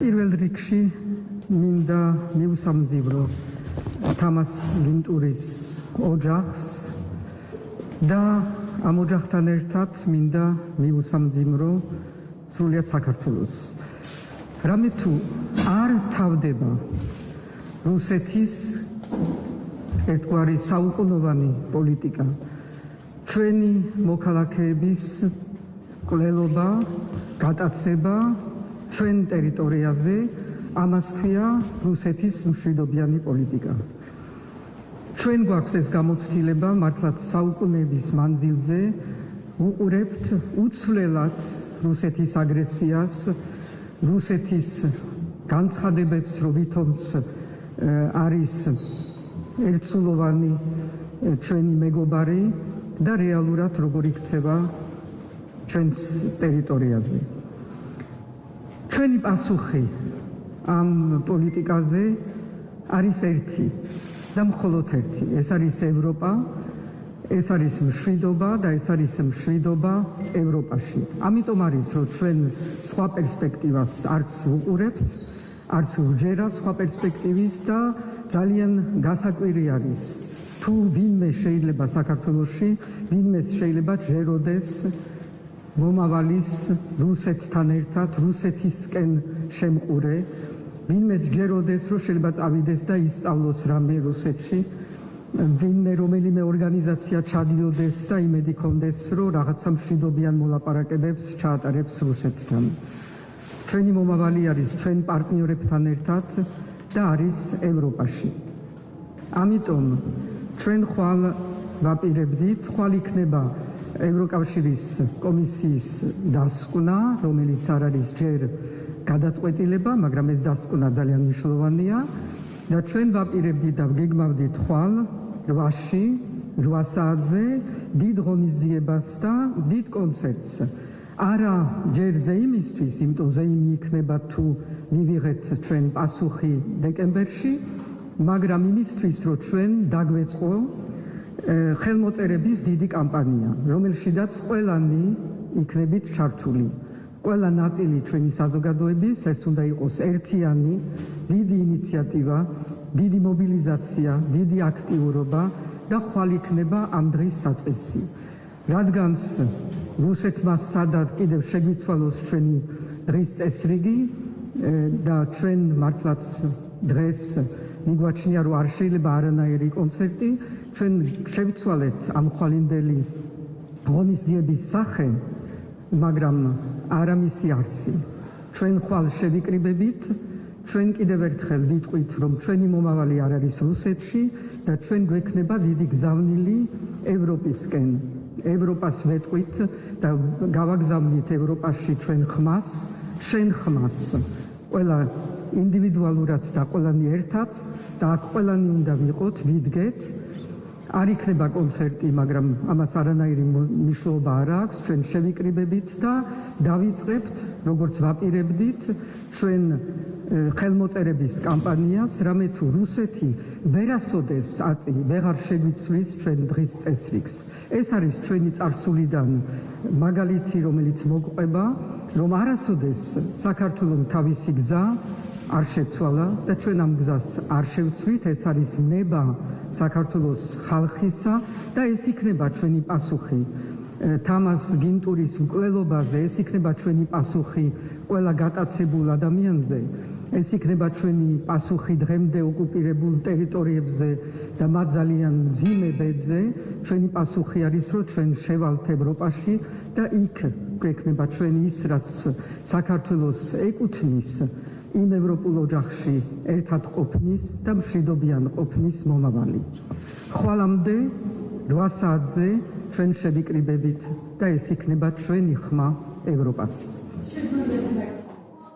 პირველ რიგში მინდა მივსამძივრო თამას გინტურის ოჯახს და ამ ოჯახთან ერთად მინდა მივსამძიმრო სრულიად საქართველოს. რამე თუ არ თავდება რუსეთის ერთგვარი საუკუნოვანი პოლიტიკა, ჩვენი მოქალაქეების კვლელობა, გატაცება ჩვენ ტერიტორიაზე, ამას ქვია რუსეთის მშვიდობიანი პოლიტიკა. ჩვენ გვაქვს ეს გამოცდილება მართლაც საუკუნეების მანძილზე უყურებთ უცვლელად რუსეთის აგრესიას, რუსეთის განცხადებებს, რომ ვითომც არის ერთსულოვანი ჩვენი მეგობარი და რეალურად როგორ იქცევა ჩვენს ტერიტორიაზე. ჩვენი პასუხი ამ პოლიტიკაზე არის ერთი და მხოლოდ ერთი. ეს არის ევროპა, ეს არის მშვიდობა და ეს არის მშვიდობა ევროპაში. ამიტომ არის, რომ ჩვენ სხვა პერსპექტივას არც ვუყურებთ, არც ვჯერა სხვა პერსპექტივის და ძალიან გასაკვირი არის, თუ ვინმე შეიძლება საქართველოში, ვინმე შეიძლება ჯეროდეს მომავალის რუსეთთან ერთად, რუსეთისკენ შემყურე, ვინმე ჯეროდეს, რომ შეიძლება წავიდეს და ისწავლოს რამე რუსეთში, ვინმე რომელიმე ორგანიზაცია ჩადიოდეს და იმედი ქონდეს, რომ რაღაცა მშვიდობიან მოლაპარაკებებს ჩაატარებს რუსეთთან. ჩვენი მომავალი არის ჩვენ პარტნიორებთან ერთად და არის ევროპაში. ამიტომ ჩვენ ხვალ ვაპირებდით, ხვალ იქნება ევროკავშირის კომისიის დასკვნა, რომელიც არ არის ჯერ გადაწყვეტილება, მაგრამ ეს დასკვნა ძალიან მნიშვნელოვანია და ჩვენ ვაპირებდით და ვგეგმავდით ხვალ 8 საათზე დიდ ღონისძიებას და დიდ კონცერტს. არა ჯერ ზეიმისთვის, იმიტომ ზეიმი იქნება თუ მივიღეთ ჩვენ პასუხი დეკემბერში, მაგრამ იმისთვის, რომ ჩვენ დაგვეწყო ხელმოწერების დიდი კამპანია, რომელშიდაც ყველანი იქნებით ჩართული. ყველა ნაწილი ჩვენი საზოგადოების, ეს უნდა იყოს ერთიანი, დიდი ინიციატივა, დიდი მობილიზაცია, დიდი აქტიურობა და ხვალ იქნება ამ დღის საწყისი. რადგანაც რუსეთმა სადად კიდევ შეგვიცვალოს ჩვენი დღის წესრიგი და ჩვენ მართლაც დღეს მიგვაჩნია, რომ არ შეიძლება არანაირი კონცერტი, ჩვენ შევცვალეთ ამ ხვალინდელი ღონისძიების სახე, მაგრამ არა მისი არსი. ჩვენ ხვალ შევიკრიბებით, ჩვენ კიდევ ერთხელ ვიტყვით, რომ ჩვენი მომავალი არ არის რუსეთში და ჩვენ გვექნება დიდი გზავნილი ევროპისკენ. ევროპას ვეტყვით და გავაგზავნით ევროპაში ჩვენ ხმას, შენ ხმას, ყველა ინდივიდუალურად და ყველანი ერთად და აქ ყველანი უნდა ვიყოთ, ვიდგეთ. არ იქნება კონცერტი, მაგრამ ამას არანაირი მნიშვნელობა არ აქვს, ჩვენ შევიკრიბებით და დავიწყებთ, როგორც ვაპირებდით, ჩვენ ხელმოწერების კამპანიას, რამე თუ რუსეთი ვერასოდეს აწი ვეღარ შეგვიცვლის ჩვენ დღის წესრიგს. ეს არის ჩვენი წარსულიდან მაგალითი, რომელიც მოგყვება, რომ არასოდეს საქართველომ თავისი გზა არ შეცვალა და ჩვენ ამ გზას არ შევცვლით. ეს არის ნება საქართველოს ხალხისა და ეს იქნება ჩვენი პასუხი თამას გინტურის მკვლელობაზე, ეს იქნება ჩვენი პასუხი ყველა გატაცებულ ადამიანზე, ეს იქნება ჩვენი პასუხი დღემდე ოკუპირებულ ტერიტორიებზე და მათ ძალიან მძიმე ბედზე. ჩვენი პასუხი არის, რომ ჩვენ შევალთ ევროპაში და იქ გვექნება ჩვენ ის, რაც საქართველოს ეკუთვნის იმ ევროპულ ოჯახში ერთად ყოფნის და მშვიდობიან ყოფნის მომავალი. ხვალამდე 8 საათზე ჩვენ შევიკრიბებით და ეს იქნება ჩვენი ხმა ევროპას.